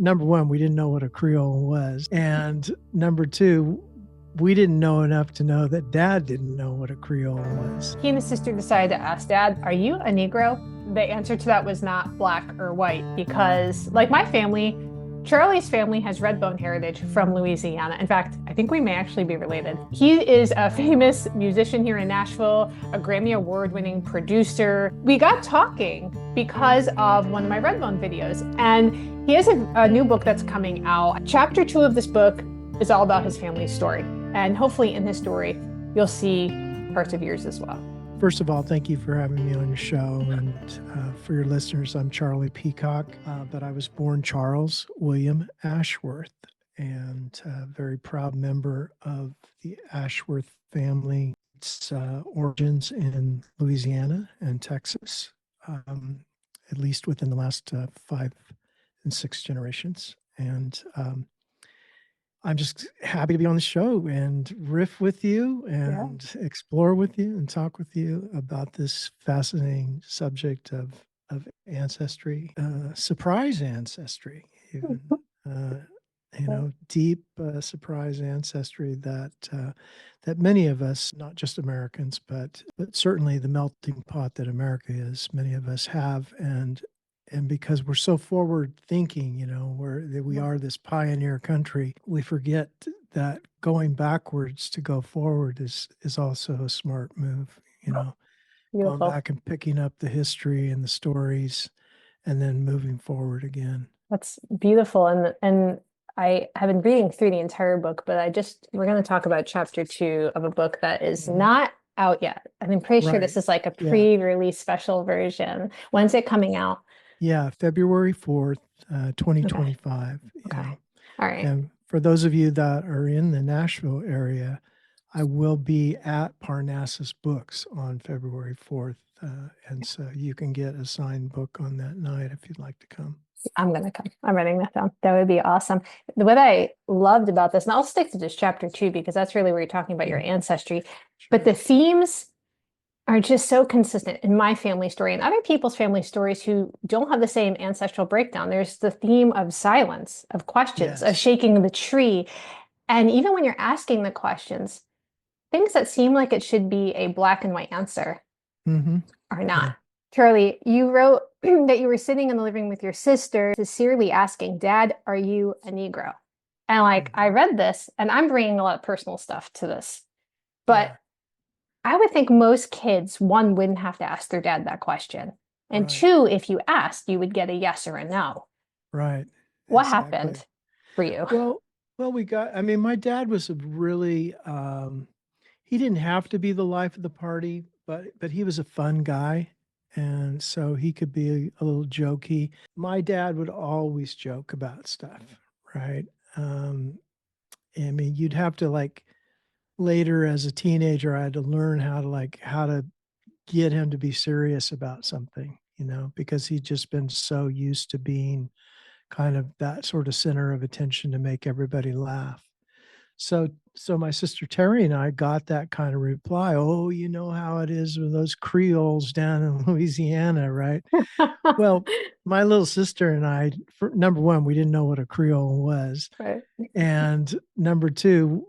number one, we didn't know what a Creole was. And number two, we didn't know enough to know that Dad didn't know what a Creole was. He and his sister decided to ask Dad, "Are you a Negro?" The answer to that was not black or white because, like my family, Charlie's family has Redbone heritage from Louisiana. In fact, I think we may actually be related. He is a famous musician here in Nashville, a Grammy Award-winning producer. We got talking because of one of my Redbone videos, and he has a new book that's coming out. Chapter 2 of this book is all about his family's story. And hopefully in this story, you'll see parts of yours as well. First of all, thank you for having me on your show. And for your listeners, I'm Charlie Peacock, but I was born Charles William Ashworth, and a very proud member of the Ashworth family. Its origins in Louisiana and Texas, at least within the last 5 and 6 generations. And I'm just happy to be on the show and riff with you and explore with you and talk with you about this fascinating subject of ancestry, surprise ancestry, even, deep surprise ancestry that many of us, not just Americans, but certainly the melting pot that America is, many of us have. And because we're so forward thinking, we are this pioneer country, we forget that going backwards to go forward is also a smart move, Beautiful. Going back and picking up the history and the stories and then moving forward again. That's beautiful. And I have been reading through the entire book, but we're going to talk about chapter 2 of a book that is not out yet. I'm pretty sure this is like a pre-release special version. When's it coming out? Yeah, February 4th, 2025. Okay. All right. And for those of you that are in the Nashville area, I will be at Parnassus Books on February 4th. And so you can get a signed book on that night if you'd like to come. I'm going to come. I'm writing that down. That would be awesome. What I loved about this, and I'll stick to just chapter 2 because that's really where you're talking about your ancestry, but the themes are just so consistent in my family story and other people's family stories who don't have the same ancestral breakdown. There's the theme of silence, of questions, of shaking the tree. And even when you're asking the questions, things that seem like it should be a black and white answer are not. Yeah. Charlie, you wrote that you were sitting in the living room with your sister, sincerely asking, "Dad, are you a Negro?" And I read this, and I'm bringing a lot of personal stuff to this, but I would think most kids, one, wouldn't have to ask their dad that question. And two, if you asked, you would get a yes or a no. Right. What happened for you? Well, my dad was a really, he didn't have to be the life of the party, but he was a fun guy. And so he could be a little jokey. My dad would always joke about stuff, right? You'd have to later as a teenager, I had to learn how to get him to be serious about something, because he'd just been so used to being kind of that sort of center of attention to make everybody laugh. So my sister Terry and I got that kind of reply. "Oh, you know how it is with those Creoles down in Louisiana, right?" Well, my little sister and I, number one, we didn't know what a Creole was. Right. And number two,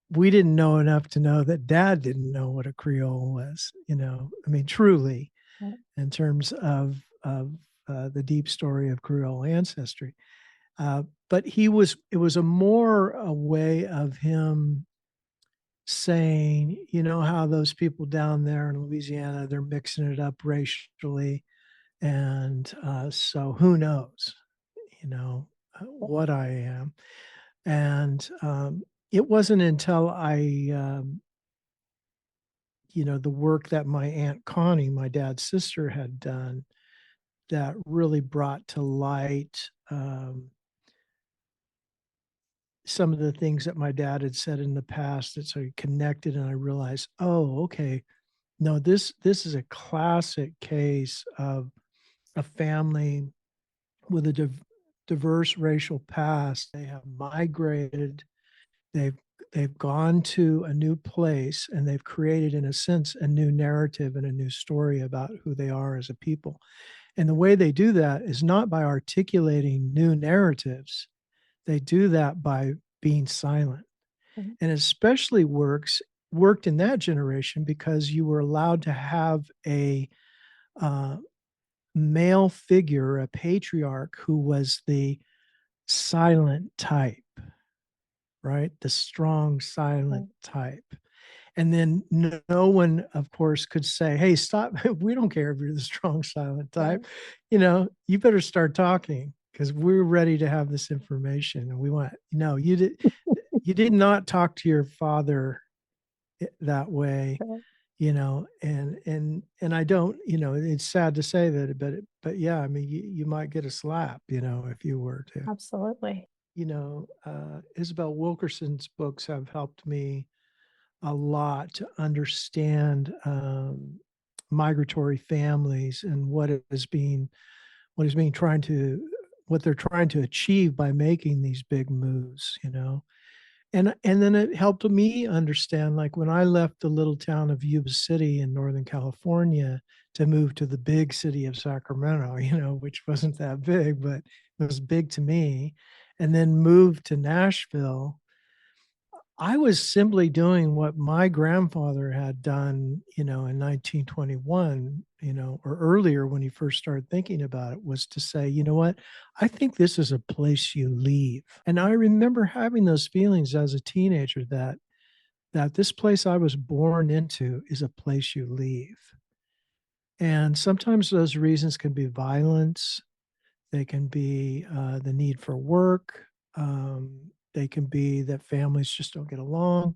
we didn't know enough to know that Dad didn't know what a Creole was, truly, in terms of the deep story of Creole ancestry. But it was a way of him saying, how those people down there in Louisiana, they're mixing it up racially. And so who knows, what I am. And it wasn't until the work that my Aunt Connie, my dad's sister, had done that really brought to light some of the things that my dad had said in the past, that sort of connected, and I realized, oh, okay, no, this is a classic case of a family with a diverse racial past. They have migrated, they've gone to a new place, and they've created, in a sense, a new narrative and a new story about who they are as a people. And the way they do that is not by articulating new narratives. They do that by being silent. Mhm. And especially worked in that generation because you were allowed to have a uh, male figure, a patriarch who was the silent type, right? The strong, silent type. And then no one, of course, could say, hey, stop. We don't care if you're the strong, silent type. You better start talking because we're ready to have this information. And we want, no, you did not talk to your father that way, and I don't, it's sad to say that, but yeah, I mean, you might get a slap, if you were to, Absolutely. Isabel Wilkerson's books have helped me a lot to understand migratory families and what is being trying to what they're trying to achieve by making these big moves, and then it helped me understand, like when I left the little town of Yuba City in Northern California to move to the big city of Sacramento, which wasn't that big, but it was big to me, and then moved to Nashville. I was simply doing what my grandfather had done, in 1921, or earlier when he first started thinking about it, was to say, you know what? I think this is a place you leave. And I remember having those feelings as a teenager that this place I was born into is a place you leave. And sometimes those reasons can be violence, they can be the need for work. They can be that families just don't get along.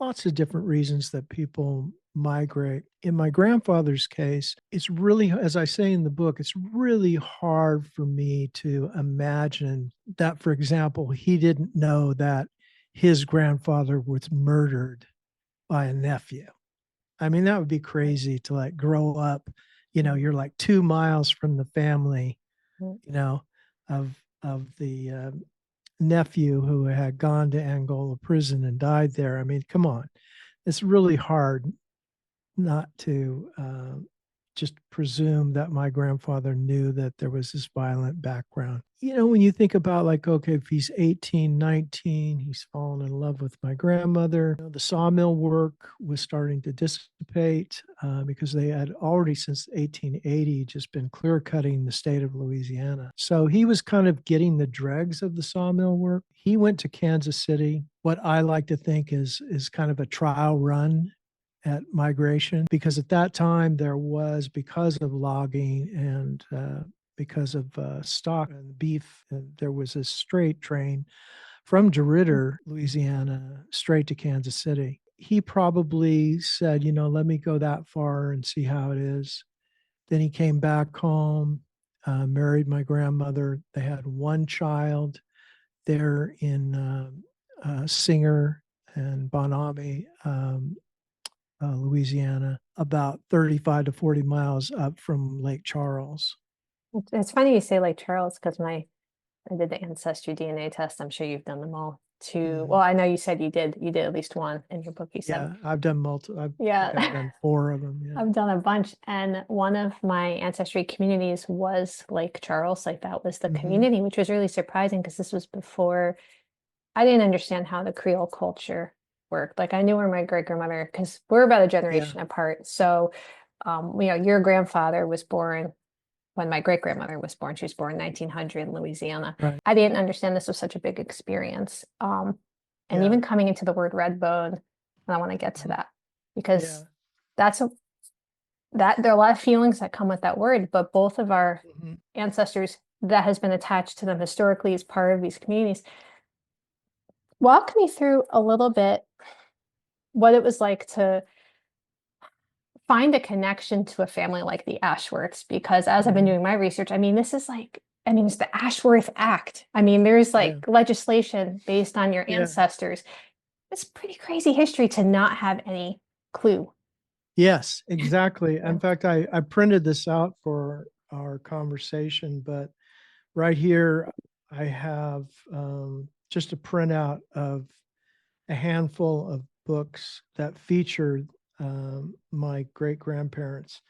Lots of different reasons that people migrate. In my grandfather's case, it's really, as I say in the book, it's really hard for me to imagine that, for example, he didn't know that his grandfather was murdered by a nephew. I mean, that would be crazy to like grow up, you're like 2 miles from the family, Mhm. you know, of the nephew who had gone to Angola prison and died there. I mean, come on, it's really hard not to just presume that my grandfather knew that there was this violent background. When you think about, like, okay, if he's 18, 19, he's fallen in love with my grandmother. The sawmill work was starting to dissipate because they had already, since 1880, just been clear cutting the state of Louisiana. So he was kind of getting the dregs of the sawmill work. He went to Kansas City, what I like to think is kind of a trial run at migration, because at that time there was, because of logging and because of stock and beef, there was a straight train from DeRidder, Louisiana, straight to Kansas City. He probably said, let me go that far and see how it is. Then he came back home, married my grandmother. They had one child there in Singer and Bonami, Louisiana, about 35 to 40 miles up from Lake Charles. It's funny you say Lake Charles because I did the ancestry DNA test. I'm sure you've done them all too. Mhm. Well, I know you said you did at least one in your book. You said, Yeah, I've done I think I've yeah, done four of them. Yeah. I've done a bunch. And one of my ancestry communities was Lake Charles. Like that was the Hmm. community, which was really surprising because this was before I didn't understand how the Creole culture worked. Like I knew where my great grandmother, because we're about a Yeah. generation apart. So, your grandfather was born when my great grandmother was born. She was born in 1900 in Louisiana. Right. I didn't understand this was such a big experience. And Yeah. even coming into the word Redbone, and I want to get to Mhm. that because Yeah. that's that there are a lot of feelings that come with that word, but both of our Hmm. ancestors that has been attached to them historically as part of these communities. Walk me through a little bit what it was like to find a connection to a family like the Ashworths, because as I've been Hmm. doing my research, I mean, this is like, I mean, it's the Ashworth Act. I mean, there's Yeah. like legislation based on your Yeah. ancestors. It's pretty crazy history to not have any clue. Yes, exactly. Yeah. In fact, I printed this out for our conversation, but right here I have just a printout of a handful of books that featured my great grandparents.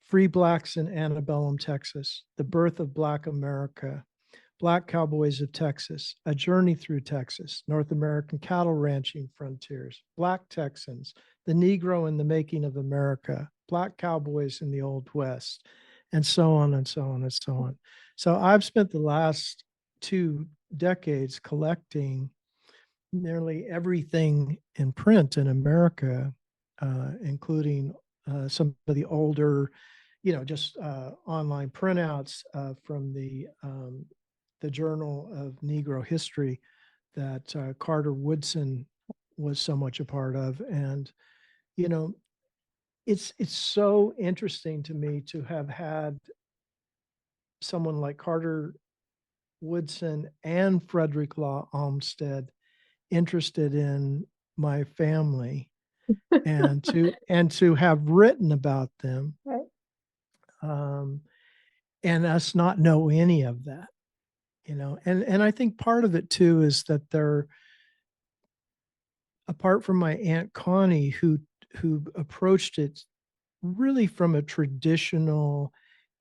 Free Blacks in Antebellum, Texas, The Birth of Black America, Black Cowboys of Texas, A Journey Through Texas, North American Cattle Ranching Frontiers, Black Texans, The Negro in the Making of America, Black Cowboys in the Old West, and so on and so on and so on. So I've spent the last 2 decades collecting nearly everything in print in America, including some of the older, just online printouts from the Journal of Negro History that Carter Woodson was so much a part of. And, you know, it's so interesting to me to have had someone like Carter Woodson and Frederick Law Olmsted interested in my family and to have written about them, Right. and us not know any of that, and I think part of it too is that they're, apart from my Aunt Connie, who approached it really from a traditional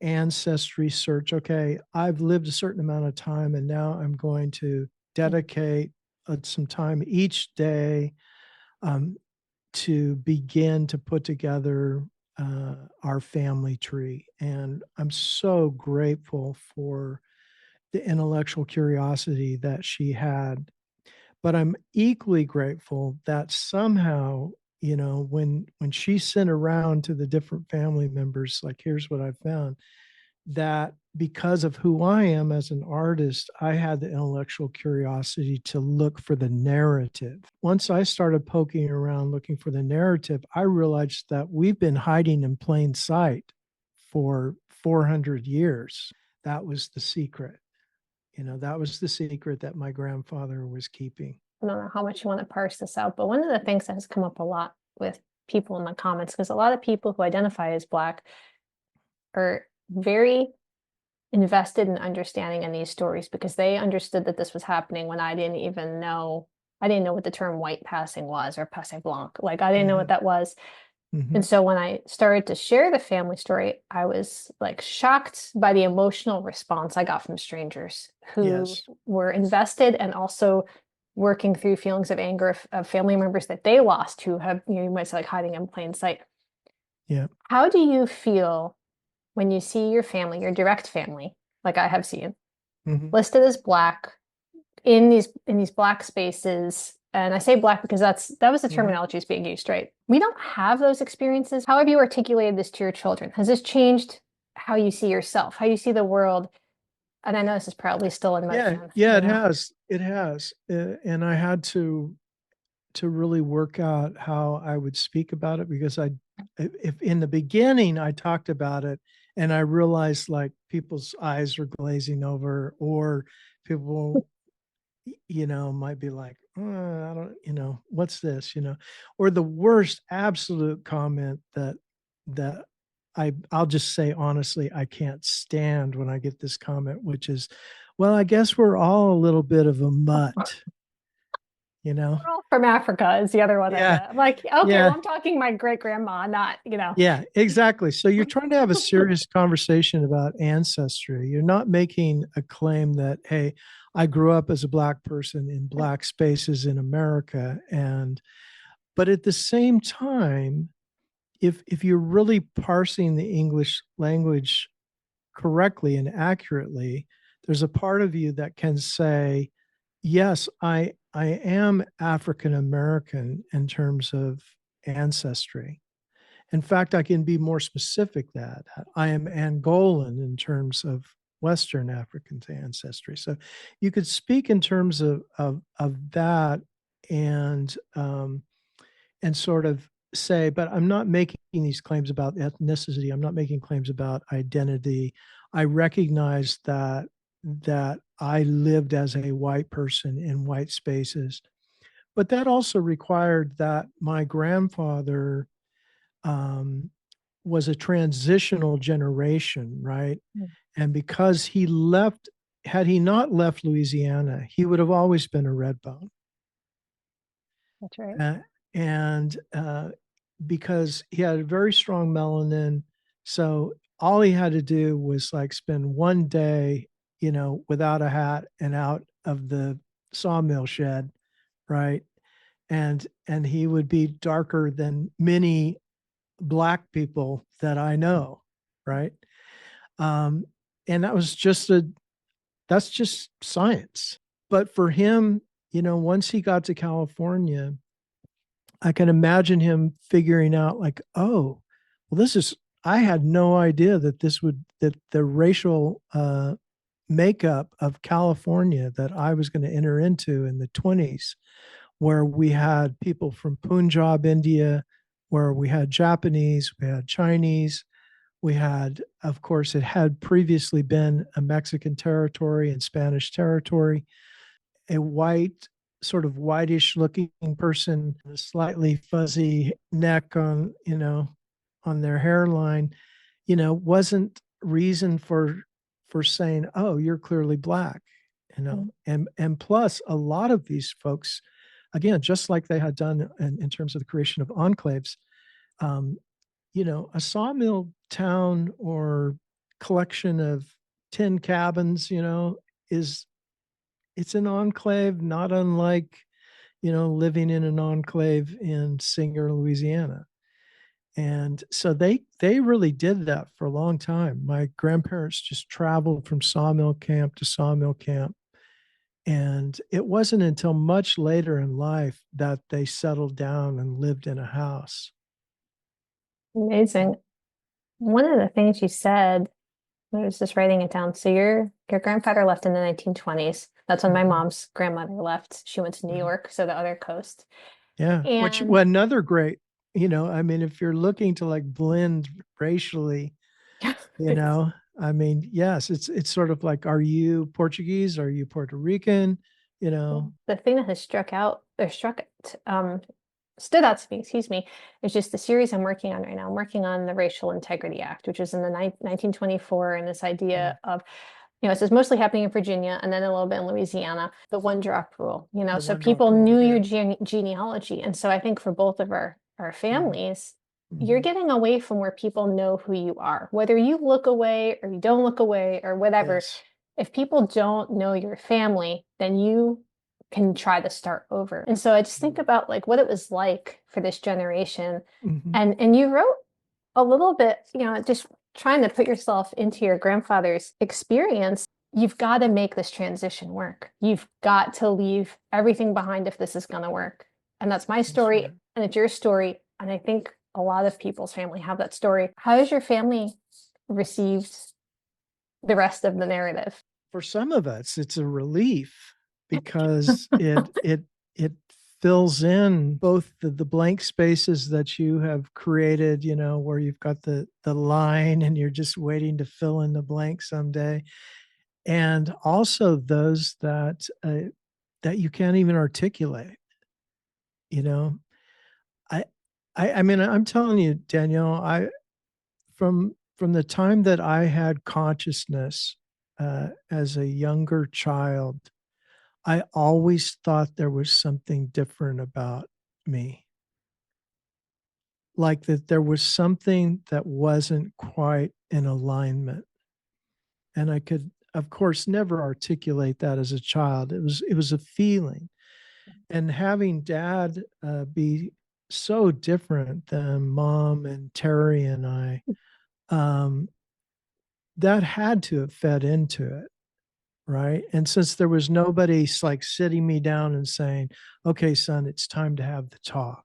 ancestry search. Okay, I've lived a certain amount of time, and now I'm going to dedicate some time each day to begin to put together our family tree. And I'm so grateful for the intellectual curiosity that she had. But I'm equally grateful that somehow, when she sent around to the different family members, like, here's what I found, that because of who I am as an artist, I had the intellectual curiosity to look for the narrative. Once I started poking around looking for the narrative, I realized that we've been hiding in plain sight for 400 years. That was the secret. That was the secret that my grandfather was keeping. I don't know how much you want to parse this out, but one of the things that has come up a lot with people in the comments, because a lot of people who identify as Black are very invested in understanding in these stories because they understood that this was happening when I didn't know what the term white passing was, or passé blanc. Like, I didn't know what that was. Mm-hmm. And so when I started to share the family story, I was like shocked by the emotional response I got from strangers who were invested and also working through feelings of anger of family members that they lost, who have, you might say, like, hiding in plain sight. Yeah. How do you feel when you see your family, your direct family, like I have seen, listed as Black in these Black spaces? And I say Black because that was the terminology that's being used, right? We don't have those experiences. How have you articulated this to your children? Has this changed how you see yourself, how you see the world? And I know this is probably still in motion. Yeah, it has. It has. And I had to really work out how I would speak about it, because if in the beginning I talked about it and I realized, like, people's eyes are glazing over, or people, might be like, I don't, what's this, or the worst absolute comment that I'll just say honestly, I can't stand when I get this comment, which is, well, I guess we're all a little bit of a mutt. From Africa is the other one. Yeah. I'm like, okay, well, I'm talking my great grandma, not, Yeah, exactly. So you're trying to have a serious conversation about ancestry. You're not making a claim that, hey, I grew up as a Black person in Black spaces in America. But at the same time, if you're really parsing the English language correctly and accurately, there's a part of you that can say, yes, I am African American in terms of ancestry. In fact, I can be more specific that I am Angolan in terms of Western African ancestry. So you could speak in terms of that, and sort of say, but I'm not making these claims about ethnicity. I'm not making claims about identity. I recognize that I lived as a white person in white spaces, but that also required that my grandfather was a transitional generation, right? And because he left, had he not left Louisiana, he would have always been a Redbone. That's right. And because he had a very strong melanin, So all he had to do was like spend one day, without a hat and out of the sawmill shed, right? And he would be darker than many black people that I know, right? Um, and that's just science. But for him, once he got to California, I can imagine him figuring out like, oh, well, I had no idea that the racial makeup of California that I was going to enter into in the 20s, where we had people from Punjab, India, where we had Japanese, we had Chinese, we had, of course, it had previously been a Mexican territory and Spanish territory, a white, sort of whitish looking person, a slightly fuzzy neck on their hairline, wasn't reason for saying, oh, you're clearly black, and plus a lot of these folks, again, just like they had done in terms of the creation of enclaves, um, a sawmill town or collection of 10 cabins, is it's an enclave, not unlike, living in an enclave in Singer, Louisiana. And so they really did that for a long time. My grandparents just traveled from sawmill camp to sawmill camp. And it wasn't until much later in life that they settled down and lived in a house. Amazing. One of the things you said, I was just writing it down. So your grandfather left in the 1920s. That's when my Mhm. mom's grandmother left. She went to New Mhm. York, so the other coast. Yeah. Which, And well, another great, I mean, if you're looking to like blend racially, I mean, yes, it's sort of like, are you Portuguese? Are you Puerto Rican? You know, the thing that has stood out to me, excuse me, is just the series I'm working on right now. I'm working on the Racial Integrity Act, which was in the 1924, and this idea of, it says mostly happening in Virginia and then a little bit in Louisiana, the one drop rule, the so one drop people rule. knew Yeah. your genealogy. And so I think for both of our Mhm. families, you're Mhm. getting away from where people know who you are, whether you look away or you don't look away or whatever. Yes. If people don't know your family, then you can try to start over. And so I just think about like what it was like for this generation. Mhm. And you wrote a little bit, just trying to put yourself into your grandfather's experience. You've got to make this transition work. You've got to leave everything behind if this is going to work. And that's my That's story, right. and it's your story. And I think a lot of people's family have that story. How has your family received the rest of the narrative? For some of us, it's a relief because it fills in both the blank spaces that you have created, where you've got the line and you're just waiting to fill in the blank someday, and also those that you can't even articulate. You know, I I mean, I'm telling you, Danielle, from the time that I had consciousness as a younger child, I always thought there was something different about me. Like that there was something that wasn't quite in alignment. And I could, of course, never articulate that as a child. It was a feeling. And having dad be so different than mom and Terry and I, um, that had to have fed into it, right? And since there was nobody like sitting me down and saying, okay, son, it's time to have the talk,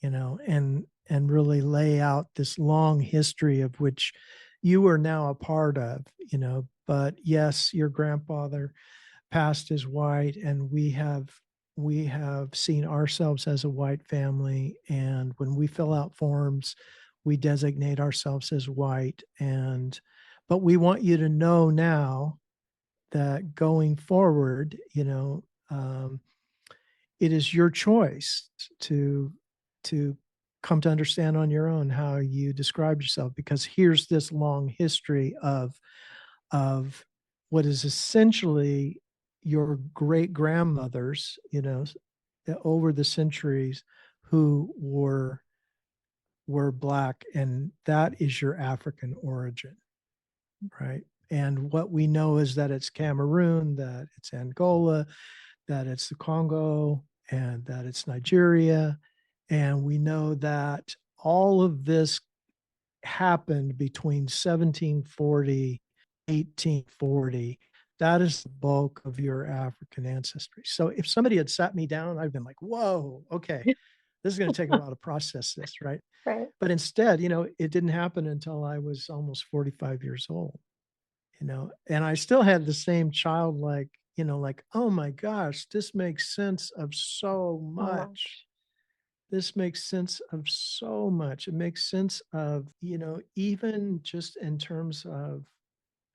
and really lay out this long history of which you are now a part of, but yes, your grandfather passed as white, and we have seen ourselves as a white family, and when we fill out forms, we designate ourselves as white. And but we want you to know now that going forward, it is your choice to to come to understand on your own how you describe yourself, because here's this long history of what is essentially your great grandmothers, over the centuries, who were were Black, and that is your African origin, right? And what we know is that it's Cameroon, that it's Angola, that it's the Congo, and that it's Nigeria. And we know that all of this happened between 1740, 1840. That is the bulk of your African ancestry. So if somebody had sat me down, I'd been like, whoa, okay, this is going to take a while to process this, right? Right. But instead, it didn't happen until I was almost 45 years old, and I still had the same childlike, like, oh my gosh, this makes sense of so So much. much. This makes sense of so much. It makes sense of, even just in terms of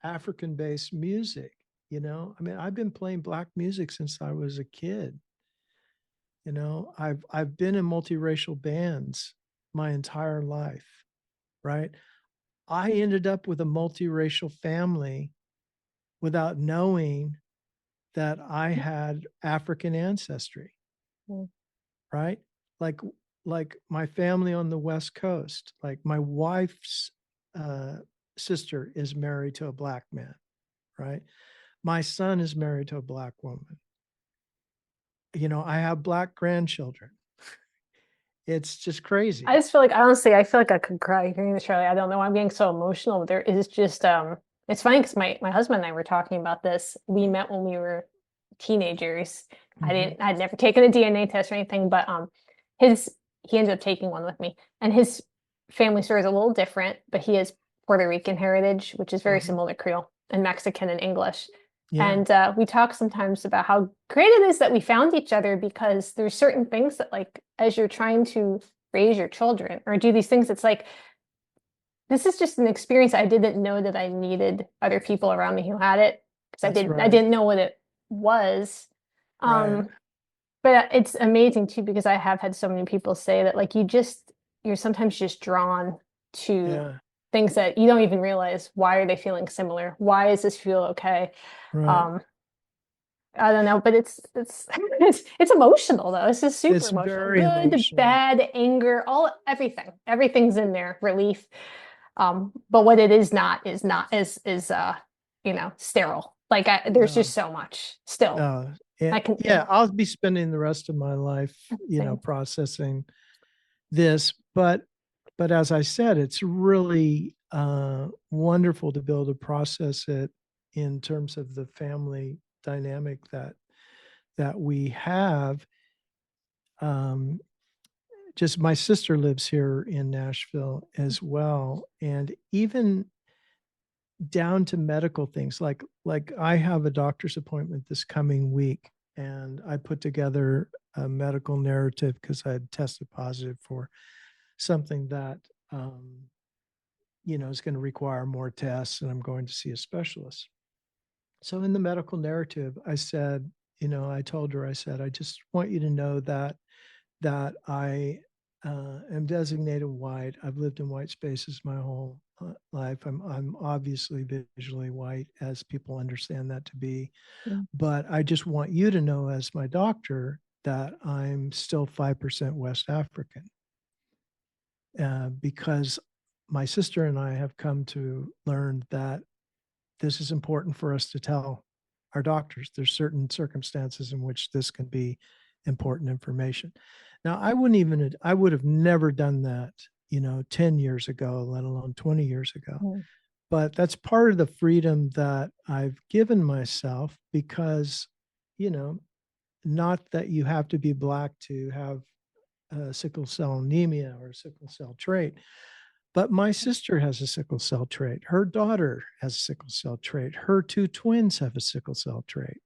African based music. I mean, I've been playing Black music since I was a kid. I've been in multiracial bands my entire life, right? I ended up with a multiracial family without knowing that I had African ancestry, Mm. right? Like like my family on the West Coast, like my wife's uh, sister is married to a Black man, right? My son is married to a Black woman. I have Black grandchildren. It's just I crazy. just feel like honestly, I feel like I could cry hearing this, Charlie. I don't know why I'm getting so emotional, but there is just it's funny because my husband and I were talking about this. We met when we were teenagers. Mhm. I'd never taken a DNA test or anything, but his he ended up taking one with me. And his family story is a little different, but he has Puerto Rican heritage, which is very Uh-huh. similar to Creole and Mexican and English. Yeah, And we talk sometimes about how great it is that we found each other because there's certain things that like as you're trying to raise your children or do these things, it's like this is just an experience I didn't know that I needed other people around me who had it because that's I right. didn't know what it was. Right. Um, but it's amazing too because I have had so many people say that like you're sometimes just drawn to Yeah. things that you don't even realize why are they feeling similar? Why does this feel okay? Right. Um, I don't know, but it's emotional though. It's just super It's emotional. very Good, emotional. bad, anger, all everything. Everything's in there. Relief. But what it is not sterile. Like there's just No, so much still. no. I And can yeah, I'll be spending the rest of my life, same. processing this. But as I said, it's really wonderful to be able to process it in terms of the family dynamic that we have. Um, just my sister lives here in Nashville as well, and even down to medical things like I have a doctor's appointment this coming week, and I put together a medical narrative because I had tested positive for something that is going to require more tests, and I'm going to see a specialist. So in the medical narrative, I said, I told her, I said, I just want you to know that I am designated white. I've lived in white spaces my whole life. I'm obviously visually white, as people understand that to be. Mm. But I just want you to know, as my doctor, that I'm still 5% West African, because my sister and I have come to learn that this is important for us to tell our doctors. There's certain circumstances in which this can be important information. Now, I would have never done that, 10 years ago, let alone 20 years ago. Mm. But that's part of the freedom that I've given myself because, you know, not that you have to be Black to have sickle cell anemia or a sickle cell trait, but my sister has a sickle cell trait. Her daughter has a sickle cell trait. Her two twins have a sickle cell trait.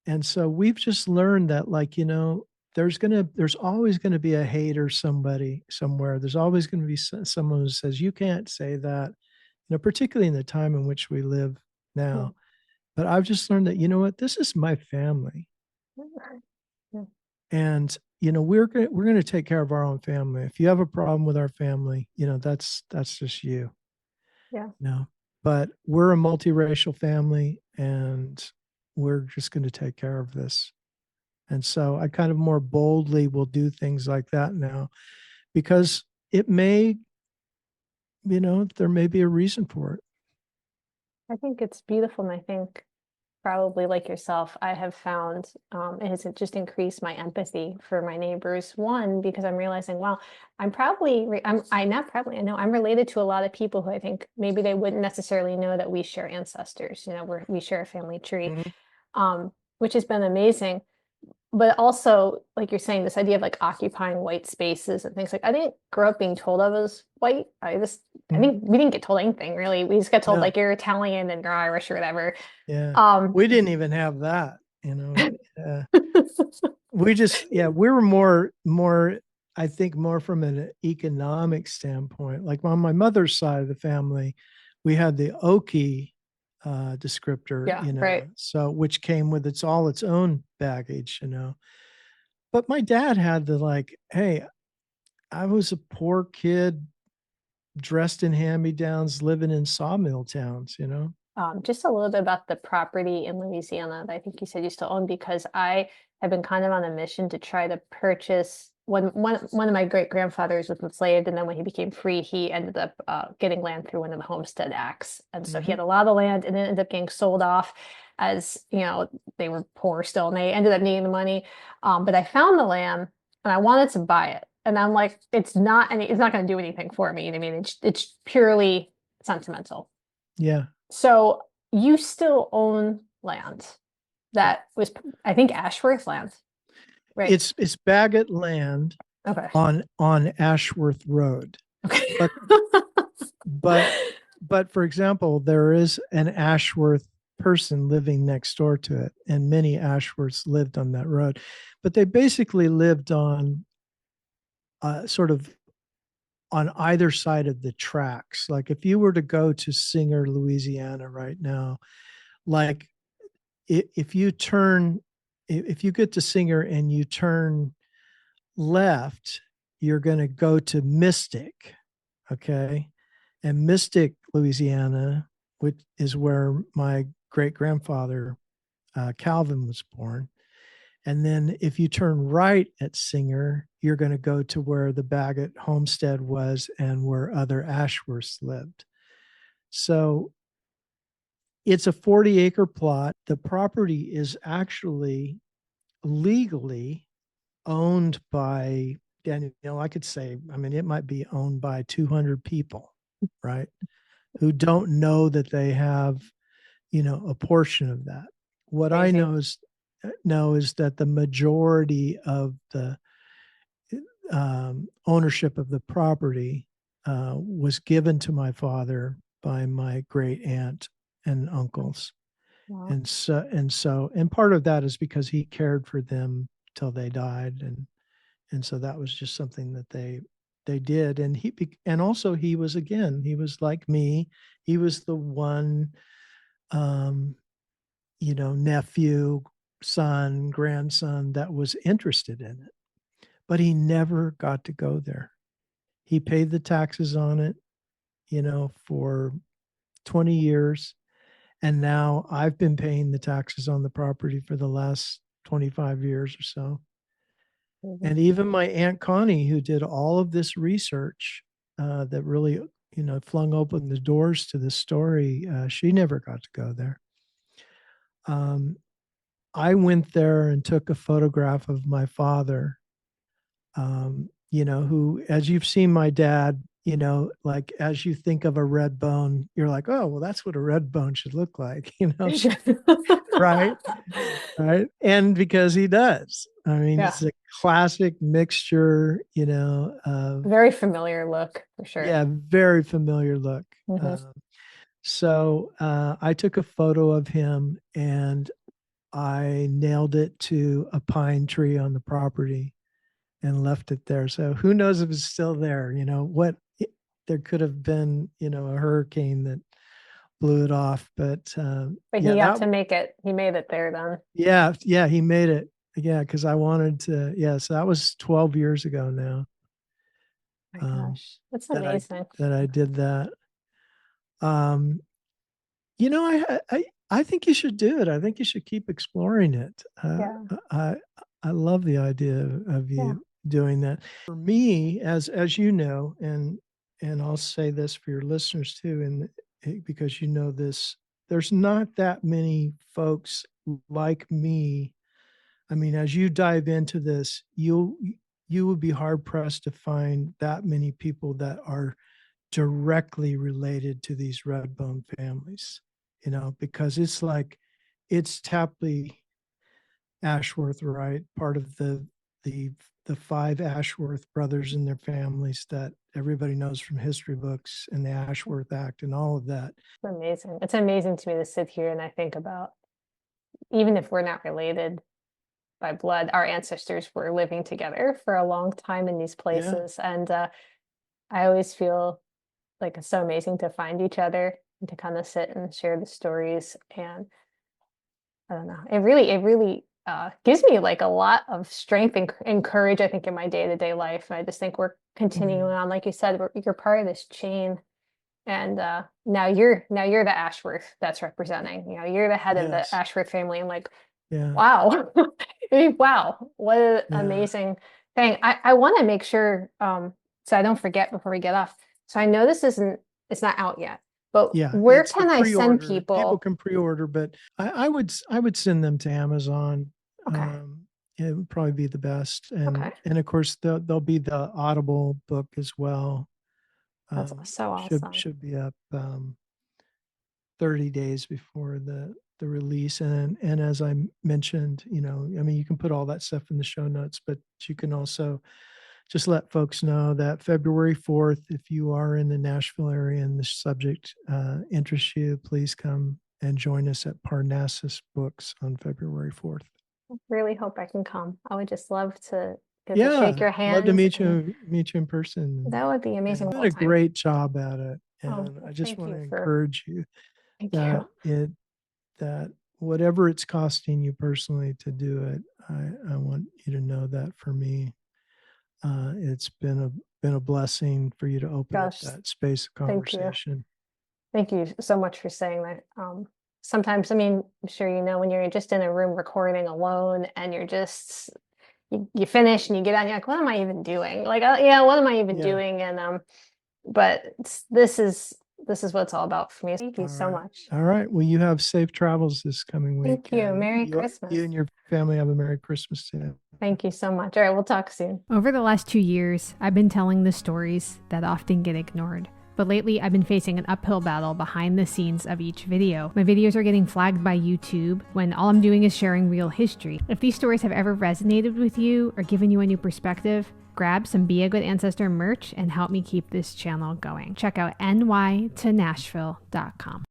And so we've just learned that, like, there's always going to be a hater, somebody somewhere. There's always going to be someone who says, you can't say that, particularly in the time in which we live Mm. now. But I've just learned that, what, this is my family. Mm. And, we're going to take care of our own family. If you have a problem with our family, that's just you. Yeah. No, but we're a multiracial family, and we're just going to take care of this. And so I kind of more boldly will do things like that now because it may, there may be a reason for it. I think it's beautiful. And I think probably like yourself, I have found it has just increased my empathy for my neighbors. One, because I'm realizing, wow, I'm probably, I not probably, I know I'm related to a lot of people who I think maybe they wouldn't necessarily know that we share ancestors, we share a family tree, Mhm. which has been amazing. But also, like you're saying, this idea of like occupying white spaces and things like I didn't grow up being told I was white. I Mhm. think we didn't get told anything really. We just got told No, like you're Italian and you're Irish or whatever. yeah. Um, We didn't even have that, we just, yeah, we were more, I think more from an economic standpoint. Like on my mother's side of the family, we had the Okie descriptor, yeah, right. so which came with its own baggage, But my dad had the like, hey, I was a poor kid dressed in hand-me-downs, living in sawmill towns. Just a little bit about the property in Louisiana that I think you said you still own, because I have been kind of on a mission to try to purchase one of my great grandfathers was enslaved, and then when he became free, he ended up getting land through one of the Homestead Acts, and so he Hmm. had a lot of land, and then ended up getting sold off as they were poor still, and they ended up needing the money. But I found the land, and I wanted to buy it, and I'm like, it's not going to do anything for me. I mean, it's purely sentimental. Yeah. So you still own land that was, I think, Ashworth land, right? It's Bagot land Okay. on Ashworth Road. Okay. But but but for example, there is an Ashworth person living next door to it, and many Ashworths lived on that road. But they basically lived on sort of on either side of the tracks. Like if you were to go to Singer, Louisiana right now, like if you turn, if you get to Singer and you turn left, you're going to go to Mystic, okay? And Mystic, Louisiana, which is where my great grandfather Calvin was born. And then if you turn right at Singer, you're going to go to where the Bagot homestead was and where other Ashworths lived. So it's a 40-acre plot. The property is actually legally owned by Danielle. I could say, I mean, it might be owned by 200 people, right? Who don't know that they have, a portion of that. What I Crazy. know is that the majority of the ownership of the property was given to my father by my great aunt and uncles. Wow. And part of that is because he cared for them till they died, and so that was just something that they did. And also he was like me. He was the one, um, nephew, son, grandson that was interested in it, but he never got to go there. He paid the taxes on it, for 20 years. And now I've been paying the taxes on the property for the last 25 years or so. Mhm. And even my Aunt Connie, who did all of this research that really, flung open the doors to this story, she never got to go there. Um, I went there and took a photograph of my father, who, as you've seen my dad, like as you think of a red bone, you're like, oh, well, that's what a red bone should look like, right? Right. And because he does. I mean, Yeah. it's a classic mixture, of, Very familiar look for sure. yeah, very familiar look. Hmm. So I took a photo of him and I nailed it to a pine tree on the property and left it there. So who knows if it's still there? There could have been, a hurricane that blew it off. But But yeah, he got to make it. He made it there then. yeah, he made it. Yeah, because I wanted to. Yeah, so that was 12 years ago now. My Um, gosh, that's that I amazing. that I did that. Um, I think you should do it. I think you should keep exploring it. Yeah. I I love the idea of you doing that. For me, as you know, and I'll say this for your listeners too, and because you know this, there's not that many folks like me. I mean, as you dive into this, you would be hard pressed to find that many people that are directly related to these Redbone families, because it's Tapley Ashworth, right? Part of the the five Ashworth brothers and their families that everybody knows from history books and the Ashworth Act and all of that. It's amazing. It's amazing to me to sit here and I think about, even if we're not related by blood, our ancestors were living together for a long time in these places. Yeah. And I always feel like it's so amazing to find each other and to kind of sit and share the stories. And I don't know, it really gives me like a lot of strength and courage, I think, in my day-to-day life. And I just think we're continuing on, like you said, you're part of this chain. And now you're the Ashworth that's representing, you're the head of the Ashworth family. And like, wow, wow, what an amazing thing. I want to make sure, so I don't forget before we get off. So I know it's not out yet, but where can I send people? People can pre-order, but I would send them to Amazon. Okay. It would probably be the best. And of course there'll be the Audible book as well. That's so awesome. Should be up 30 days before the release. And as I mentioned, I mean, you can put all that stuff in the show notes, but you can also just let folks know that February 4th, if you are in the Nashville area and the subject interests you, please come and join us at Parnassus Books on February 4th. I really hope I can come. I would just love to shake your hand. Love to meet you in person. That would be amazing. You've done a great job at it. And I just want to encourage you that whatever it's costing you personally to do it, I want you to know that for me, it's been a blessing for you to open up that space of conversation. Thank you so much for saying that. Sometimes, I mean, I'm sure when you're just in a room recording alone and you're just, you finish and you get on, you're like, what am I even doing? Like, what am I even doing? And, but this is what it's all about for me. Thank you so much. All right. Well, you have safe travels this coming week. Thank you. Merry Christmas. You and your family have a Merry Christmas too. Thank you so much. All right. We'll talk soon. Over the last 2 years, I've been telling the stories that often get ignored. But lately, I've been facing an uphill battle behind the scenes of each video. My videos are getting flagged by YouTube when all I'm doing is sharing real history. If these stories have ever resonated with you or given you a new perspective, grab some Be a Good Ancestor merch and help me keep this channel going. Check out nytonashville.com.